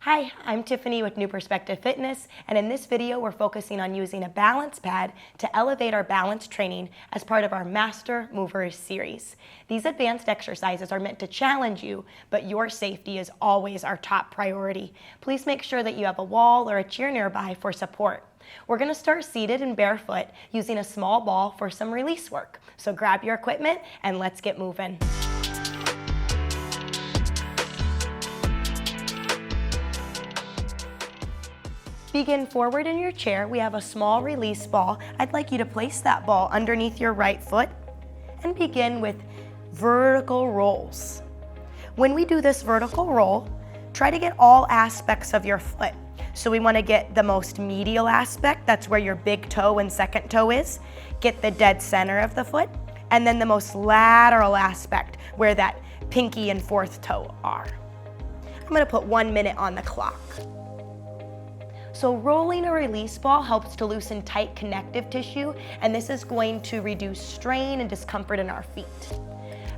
Hi, I'm Tiffany with New Perspective Fitness, and in this video we're focusing on using a balance pad to elevate our balance training as part of our Master Movers series. These advanced exercises are meant to challenge you, but your safety is always our top priority. Please make sure that you have a wall or a chair nearby for support. We're going to start seated and barefoot using a small ball for some release work. So grab your equipment and let's get moving. Begin forward in your chair. We have a small release ball. I'd like you to place that ball underneath your right foot and begin with vertical rolls. When we do this vertical roll, try to get all aspects of your foot. So we want to get the most medial aspect, that's where your big toe and second toe is. Get the dead center of the foot, and then the most lateral aspect, where that pinky and fourth toe are. I'm going to put 1 minute on the clock. So rolling a release ball helps to loosen tight connective tissue, and this is going to reduce strain and discomfort in our feet.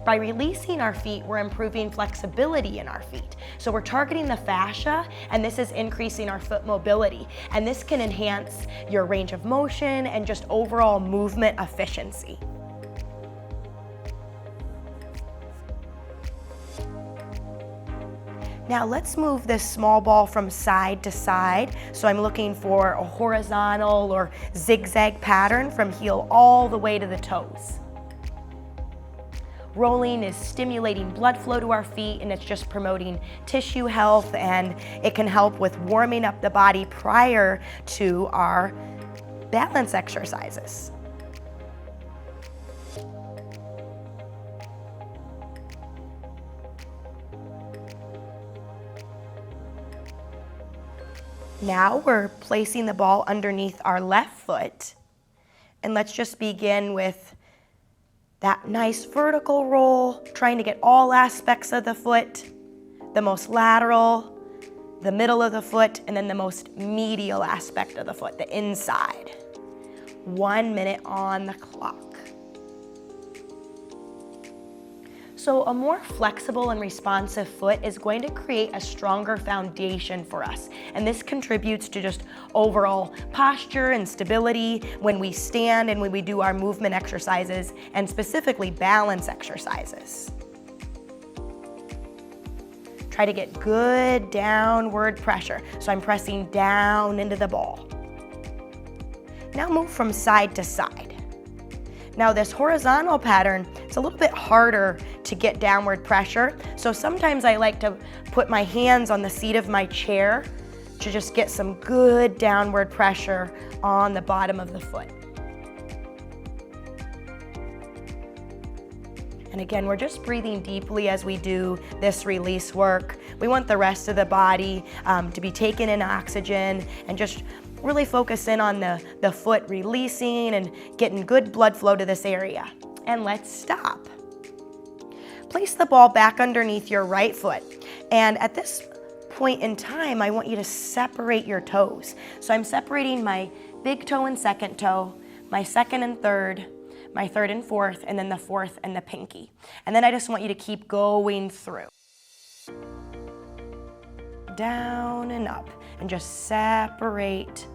By releasing our feet, we're improving flexibility in our feet. So we're targeting the fascia, and this is increasing our foot mobility. And this can enhance your range of motion and just overall movement efficiency. Now let's move this small ball from side to side. So I'm looking for a horizontal or zigzag pattern from heel all the way to the toes. Rolling is stimulating blood flow to our feet, and it's just promoting tissue health, and it can help with warming up the body prior to our balance exercises. Now we're placing the ball underneath our left foot, and let's just begin with that nice vertical roll, trying to get all aspects of the foot, the most lateral, the middle of the foot, and then the most medial aspect of the foot, the inside. 1 minute on the clock. So a more flexible and responsive foot is going to create a stronger foundation for us. And this contributes to just overall posture and stability when we stand and when we do our movement exercises, and specifically balance exercises. Try to get good downward pressure. So I'm pressing down into the ball. Now move from side to side. Now this horizontal pattern, it's a little bit harder to get downward pressure. So sometimes I like to put my hands on the seat of my chair to just get some good downward pressure on the bottom of the foot. And again, we're just breathing deeply as we do this release work. We want the rest of the body to be taking in oxygen, and just really focus in on the foot releasing and getting good blood flow to this area. And let's stop. Place the ball back underneath your right foot. And at this point in time, I want you to separate your toes. So I'm separating my big toe and second toe, my second and third, my third and fourth, and then the fourth and the pinky. And then I just want you to keep going through. Down and up, and just separate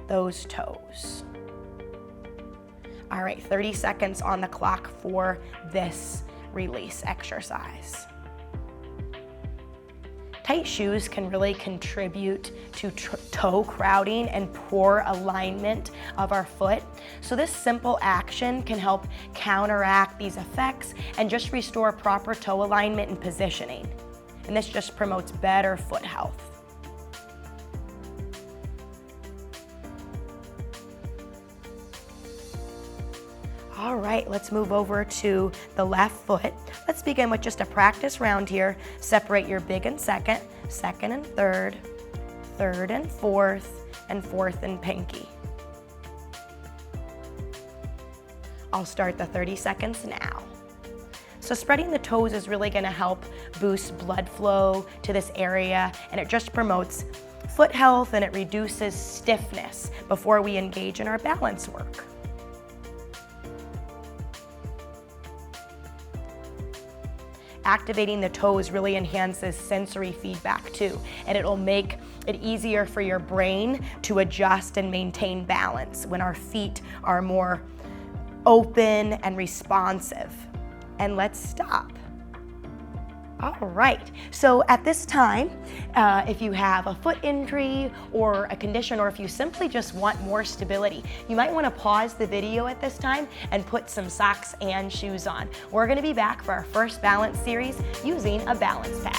those toes. All right, 30 seconds on the clock for this release exercise. Tight shoes can really contribute to toe crowding and poor alignment of our foot. So this simple action can help counteract these effects and just restore proper toe alignment and positioning. And this just promotes better foot health. All right, let's move over to the left foot. Let's begin with just a practice round here. Separate your big and second, second and third, third and fourth and pinky. I'll start the 30 seconds now. So spreading the toes is really going to help boost blood flow to this area, and it just promotes foot health, and it reduces stiffness before we engage in our balance work. Activating the toes really enhances sensory feedback too, and it'll make it easier for your brain to adjust and maintain balance when our feet are more open and responsive. And let's stop. All right, so at this time, if you have a foot injury or a condition, or if you simply just want more stability, you might want to pause the video at this time and put some socks and shoes on. We're going to be back for our first balance series using a balance pad.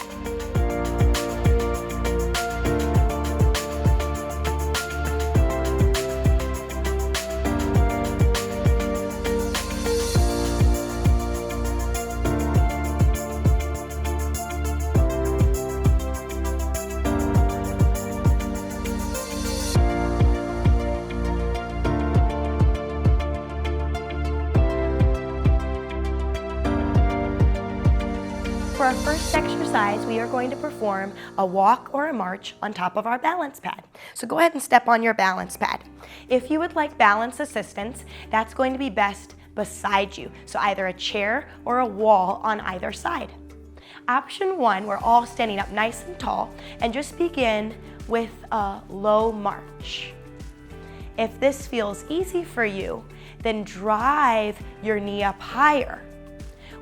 For our first exercise, we are going to perform a walk or a march on top of our balance pad. So go ahead and step on your balance pad. If you would like balance assistance, that's going to be best beside you. So either a chair or a wall on either side. Option 1, we're all standing up nice and tall, and just begin with a low march. If this feels easy for you, then drive your knee up higher.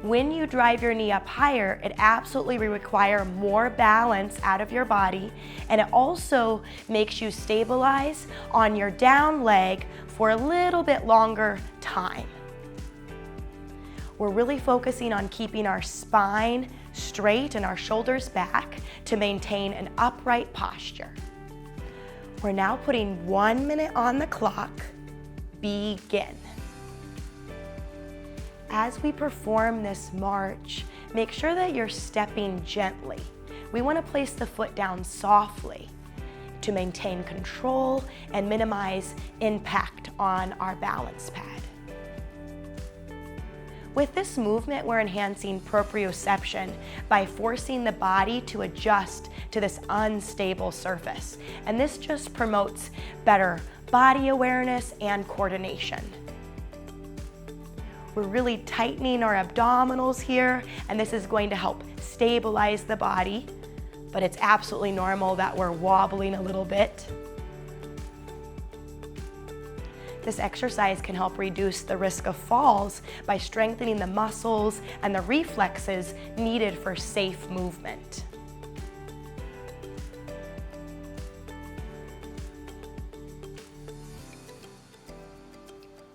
When you drive your knee up higher, it absolutely will require more balance out of your body, and it also makes you stabilize on your down leg for a little bit longer time. We're really focusing on keeping our spine straight and our shoulders back to maintain an upright posture. We're now putting 1 minute on the clock. Begin. As we perform this march, make sure that you're stepping gently. We want to place the foot down softly to maintain control and minimize impact on our balance pad. With this movement, we're enhancing proprioception by forcing the body to adjust to this unstable surface. And this just promotes better body awareness and coordination. We're really tightening our abdominals here, and this is going to help stabilize the body, but it's absolutely normal that we're wobbling a little bit. This exercise can help reduce the risk of falls by strengthening the muscles and the reflexes needed for safe movement.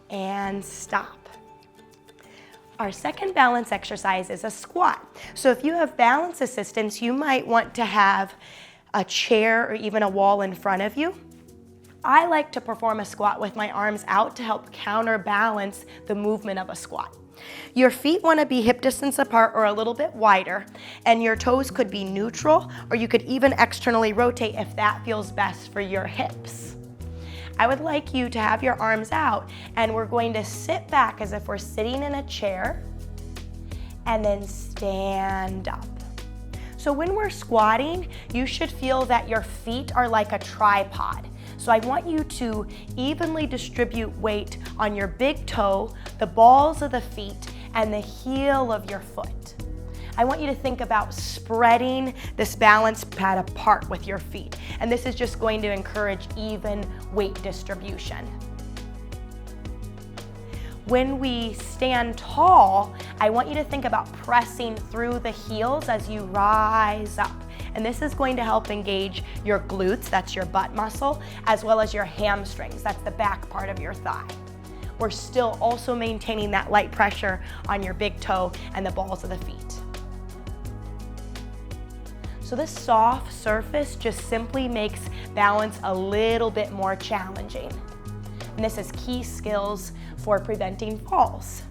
And stop. Our second balance exercise is a squat. So if you have balance assistance, you might want to have a chair or even a wall in front of you. I like to perform a squat with my arms out to help counterbalance the movement of a squat. Your feet want to be hip distance apart or a little bit wider, and your toes could be neutral, or you could even externally rotate if that feels best for your hips. I would like you to have your arms out, and we're going to sit back as if we're sitting in a chair and then stand up. So when we're squatting, you should feel that your feet are like a tripod. So I want you to evenly distribute weight on your big toe, the balls of the feet, and the heel of your foot. I want you to think about spreading this balance pad apart with your feet. And this is just going to encourage even weight distribution. When we stand tall, I want you to think about pressing through the heels as you rise up. And this is going to help engage your glutes, that's your butt muscle, as well as your hamstrings, that's the back part of your thigh. We're still also maintaining that light pressure on your big toe and the balls of the feet. So this soft surface just simply makes balance a little bit more challenging. And this is key skills for preventing falls.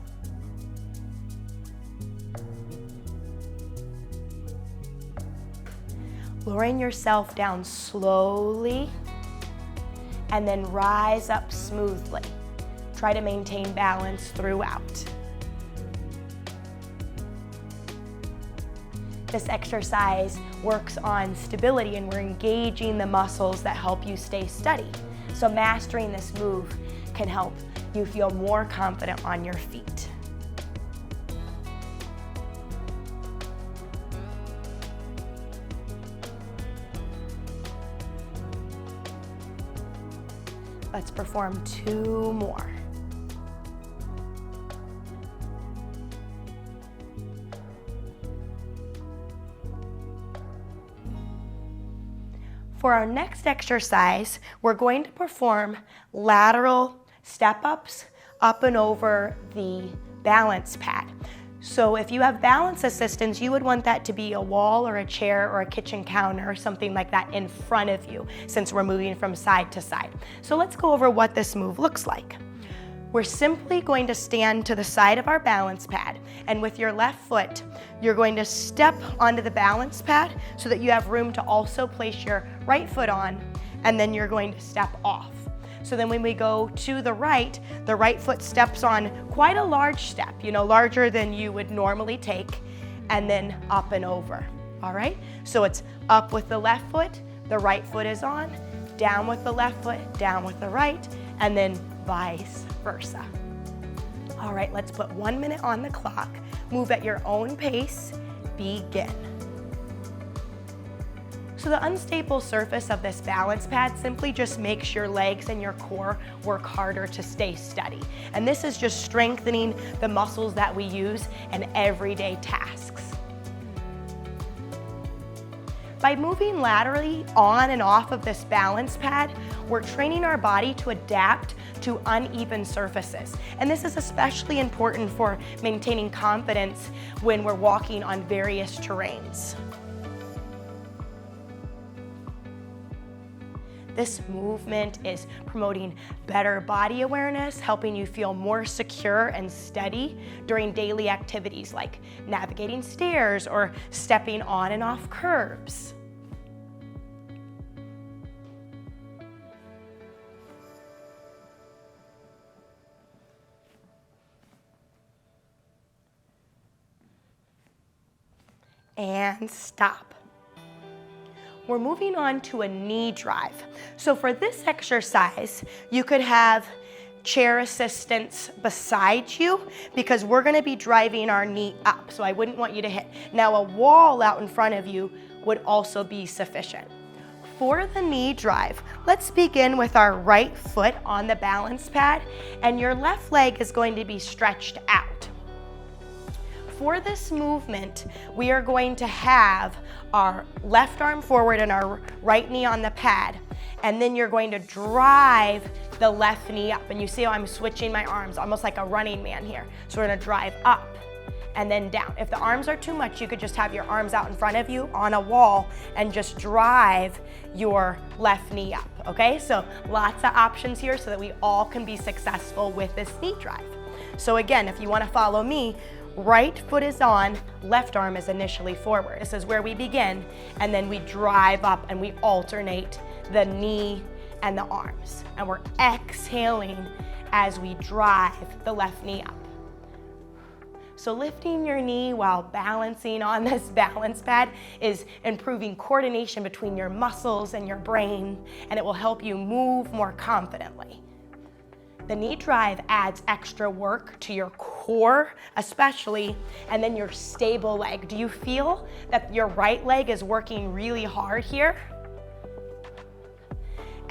Lowering yourself down slowly and then rise up smoothly. Try to maintain balance throughout. This exercise works on stability, and we're engaging the muscles that help you stay steady. So mastering this move can help you feel more confident on your feet. Let's perform 2 more. For our next exercise, we're going to perform lateral step-ups up and over the balance pad. So if you have balance assistance, you would want that to be a wall or a chair or a kitchen counter or something like that in front of you, since we're moving from side to side. So let's go over what this move looks like. We're simply going to stand to the side of our balance pad, and with your left foot, you're going to step onto the balance pad so that you have room to also place your right foot on, and then you're going to step off. So then when we go to the right foot steps on quite a large step, larger than you would normally take, and then up and over, all right? So it's up with the left foot, the right foot is on, down with the left foot, down with the right, and then vice versa. All right, let's put 1 minute on the clock. Move at your own pace. Begin. So the unstable surface of this balance pad simply just makes your legs and your core work harder to stay steady. And this is just strengthening the muscles that we use in everyday tasks. By moving laterally on and off of this balance pad, we're training our body to adapt to uneven surfaces. And this is especially important for maintaining confidence when we're walking on various terrains. This movement is promoting better body awareness, helping you feel more secure and steady during daily activities like navigating stairs or stepping on and off curbs. And stop. We're moving on to a knee drive. So for this exercise, you could have chair assistance beside you because we're gonna be driving our knee up, so I wouldn't want you to hit. Now a wall out in front of you would also be sufficient. For the knee drive, let's begin with our right foot on the balance pad, and your left leg is going to be stretched out. For this movement, we are going to have our left arm forward and our right knee on the pad, and then you're going to drive the left knee up. And you see how I'm switching my arms, almost like a running man here. So we're gonna drive up and then down. If the arms are too much, you could just have your arms out in front of you on a wall and just drive your left knee up, okay? So lots of options here so that we all can be successful with this knee drive. So again, if you wanna follow me, right foot is on, left arm is initially forward. This is where we begin, and then we drive up and we alternate the knee and the arms. And we're exhaling as we drive the left knee up. So lifting your knee while balancing on this balance pad is improving coordination between your muscles and your brain, and it will help you move more confidently. The knee drive adds extra work to your core, especially, and then your stable leg. Do you feel that your right leg is working really hard here?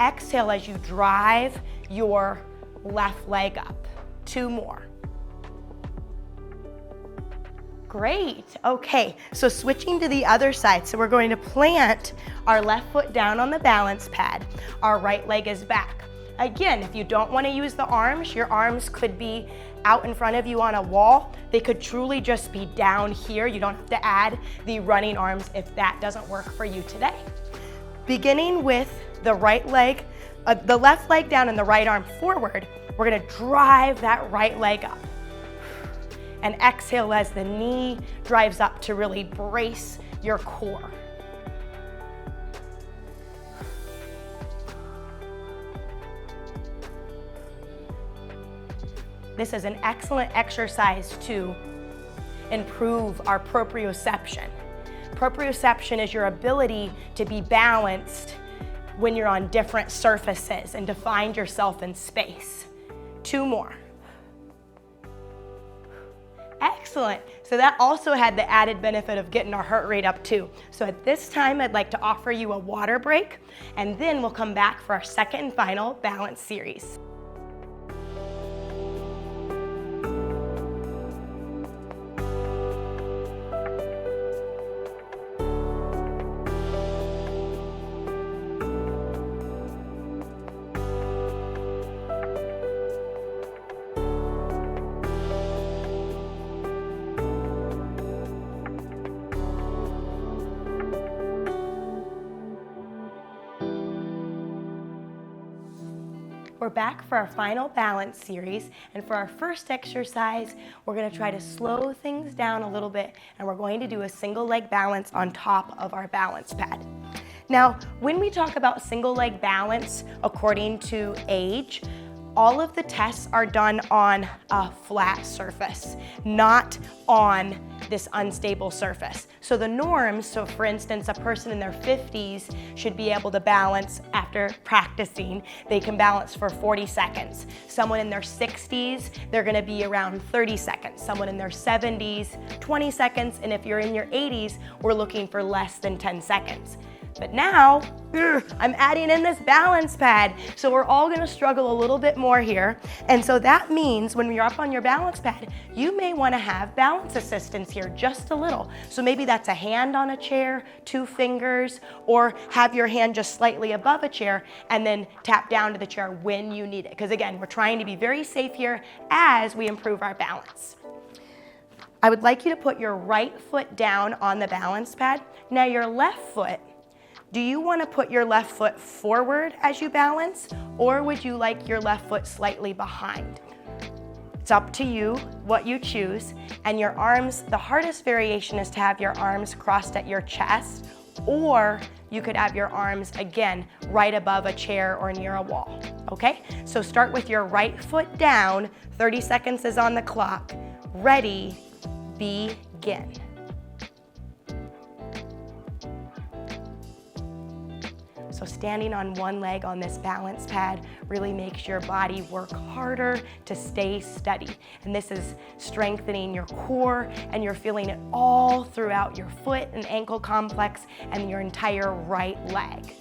Exhale as you drive your left leg up. 2 more. Great, okay, so switching to the other side. So we're going to plant our left foot down on the balance pad. Our right leg is back. Again, if you don't want to use the arms, your arms could be out in front of you on a wall. They could truly just be down here. You don't have to add the running arms if that doesn't work for you today. Beginning with the right leg, the left leg down and the right arm forward, we're gonna drive that right leg up. And exhale as the knee drives up to really brace your core. This is an excellent exercise to improve our proprioception. Proprioception is your ability to be balanced when you're on different surfaces and to find yourself in space. 2 more. Excellent. So that also had the added benefit of getting our heart rate up too. So at this time, I'd like to offer you a water break, and then we'll come back for our second and final balance series. We're back for our final balance series, and for our first exercise, we're going to try to slow things down a little bit, and we're going to do a single leg balance on top of our balance pad. Now, when we talk about single leg balance according to age, all of the tests are done on a flat surface, not on this unstable surface. So the norms, so for instance, a person in their 50s should be able to balance after practicing. They can balance for 40 seconds. Someone in their 60s, they're gonna be around 30 seconds. Someone in their 70s, 20 seconds. And if you're in your 80s, we're looking for less than 10 seconds. But now, I'm adding in this balance pad, so we're all gonna struggle a little bit more here. And so that means when you're up on your balance pad, you may wanna have balance assistance here just a little. So maybe that's a hand on a chair, 2 fingers, or have your hand just slightly above a chair and then tap down to the chair when you need it. Because again, we're trying to be very safe here as we improve our balance. I would like you to put your right foot down on the balance pad. Now your left foot, do you want to put your left foot forward as you balance, or would you like your left foot slightly behind? It's up to you what you choose. And your arms, the hardest variation is to have your arms crossed at your chest, or you could have your arms, again, right above a chair or near a wall, okay? So start with your right foot down, 30 seconds is on the clock. Ready, begin. So standing on one leg on this balance pad really makes your body work harder to stay steady. And this is strengthening your core, and you're feeling it all throughout your foot and ankle complex and your entire right leg.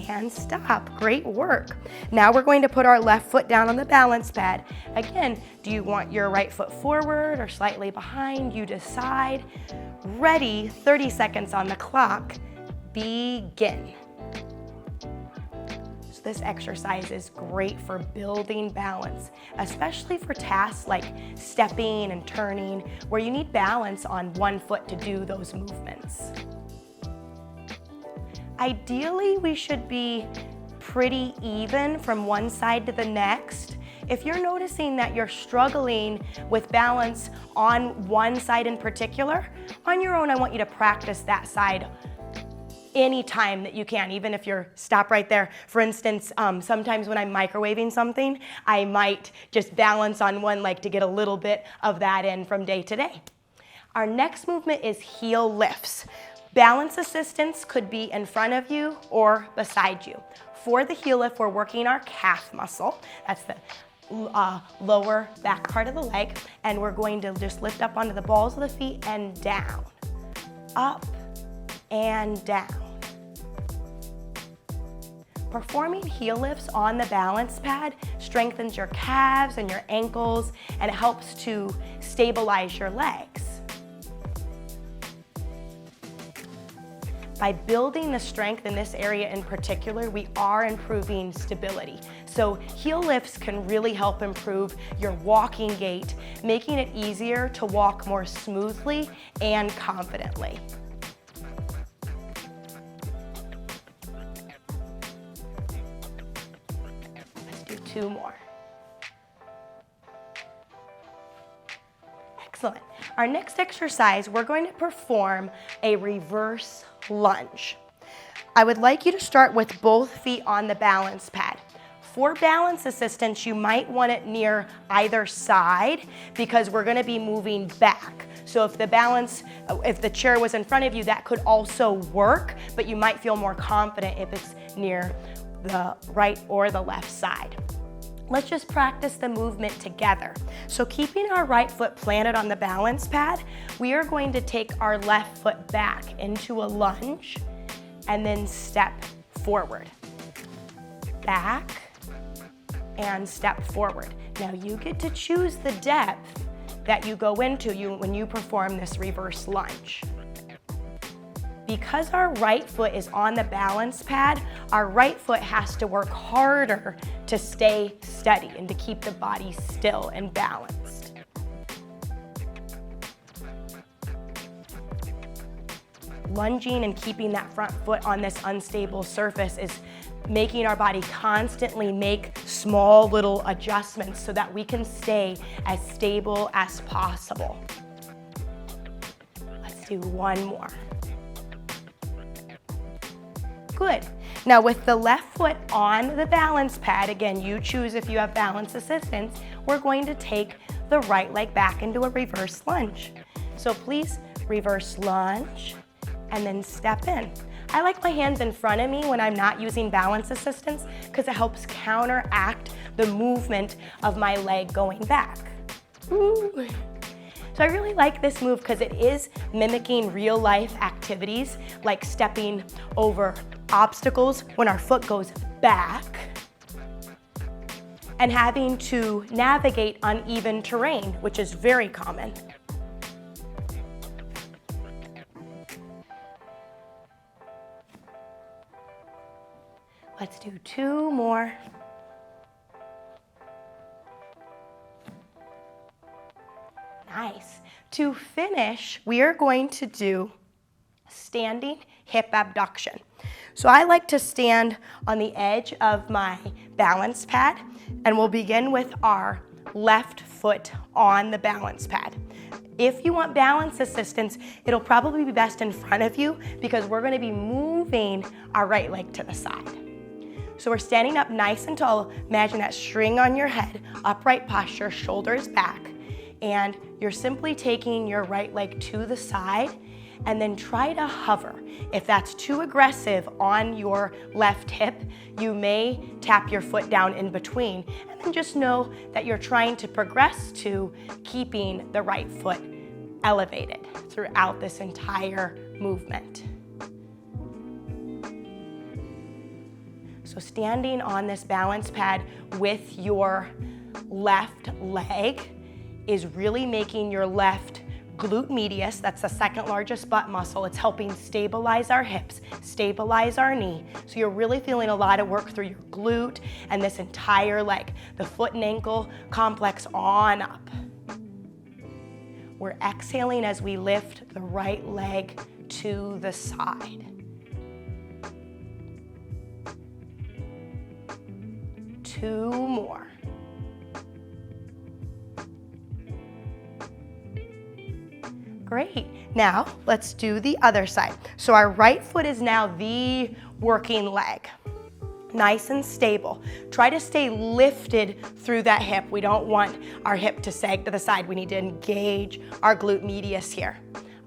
And stop. Great work. Now we're going to put our left foot down on the balance pad. Again, do you want your right foot forward or slightly behind? You decide. Ready, 30 seconds on the clock. Begin. So this exercise is great for building balance, especially for tasks like stepping and turning, where you need balance on one foot to do those movements. Ideally, we should be pretty even from one side to the next. If you're noticing that you're struggling with balance on one side in particular, on your own, I want you to practice that side anytime that you can, even if you're, stop right there. For instance, sometimes when I'm microwaving something, I might just balance on one leg to get a little bit of that in from day to day. Our next movement is heel lifts. Balance assistance could be in front of you or beside you. For the heel lift, we're working our calf muscle. That's the lower back part of the leg. And we're going to just lift up onto the balls of the feet and down. Up and down. Performing heel lifts on the balance pad strengthens your calves and your ankles, and it helps to stabilize your legs. By building the strength in this area in particular, we are improving stability. So heel lifts can really help improve your walking gait, making it easier to walk more smoothly and confidently. Let's do 2 more. Excellent. Our next exercise, we're going to perform a reverse lunge. I would like you to start with both feet on the balance pad. For balance assistance, you might want it near either side because we're going to be moving back. So if the chair was in front of you, that could also work, but you might feel more confident if it's near the right or the left side. Let's just practice the movement together. So keeping our right foot planted on the balance pad, we are going to take our left foot back into a lunge and then step forward. Back and step forward. Now you get to choose the depth that you go into when you perform this reverse lunge. Because our right foot is on the balance pad, our right foot has to work harder to stay steady and to keep the body still and balanced. Lunging and keeping that front foot on this unstable surface is making our body constantly make small little adjustments so that we can stay as stable as possible. Let's do one more. Good. Now with the left foot on the balance pad, again, you choose if you have balance assistance, we're going to take the right leg back into a reverse lunge. So please reverse lunge and then step in. I like my hands in front of me when I'm not using balance assistance because it helps counteract the movement of my leg going back. Ooh. So I really like this move because it is mimicking real life activities like stepping over obstacles when our foot goes back and having to navigate uneven terrain, which is very common. Let's do two more. Nice. To finish, we are going to do standing hip abduction. So I like to stand on the edge of my balance pad, and we'll begin with our left foot on the balance pad. If you want balance assistance, it'll probably be best in front of you because we're going to be moving our right leg to the side. So we're standing up nice and tall. Imagine that string on your head, upright posture, shoulders back. And you're simply taking your right leg to the side and then try to hover. If that's too aggressive on your left hip, you may tap your foot down in between. And then just know that you're trying to progress to keeping the right foot elevated throughout this entire movement. So standing on this balance pad with your left leg is really making your left glute medius, that's the second largest butt muscle, it's helping stabilize our hips, stabilize our knee. So you're really feeling a lot of work through your glute and this entire leg, the foot and ankle complex on up. We're exhaling as we lift the right leg to the side. Two more. Great. Now let's do the other side. So our right foot is now the working leg. Nice and stable. Try to stay lifted through that hip. We don't want our hip to sag to the side. We need to engage our glute medius here.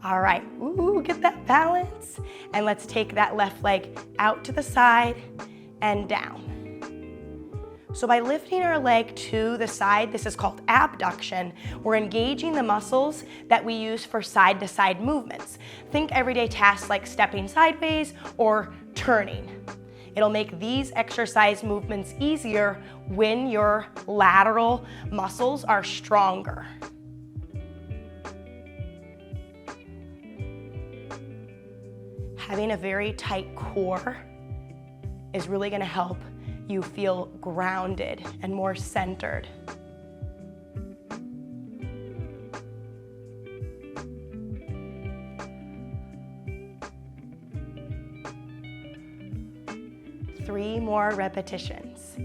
All right, ooh, get that balance. And let's take that left leg out to the side and down. So by lifting our leg to the side, this is called abduction, we're engaging the muscles that we use for side-to-side movements. Think everyday tasks like stepping sideways or turning. It'll make these exercise movements easier when your lateral muscles are stronger. Having a very tight core is really going to help you feel grounded and more centered. Three more repetitions.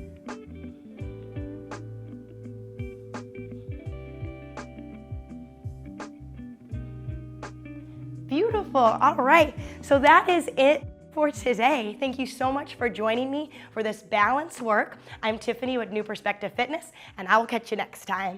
Beautiful. All right. So that is it for today. Thank you so much for joining me for this balance work. I'm Tiffany with New Perspective Fitness, and I will catch you next time.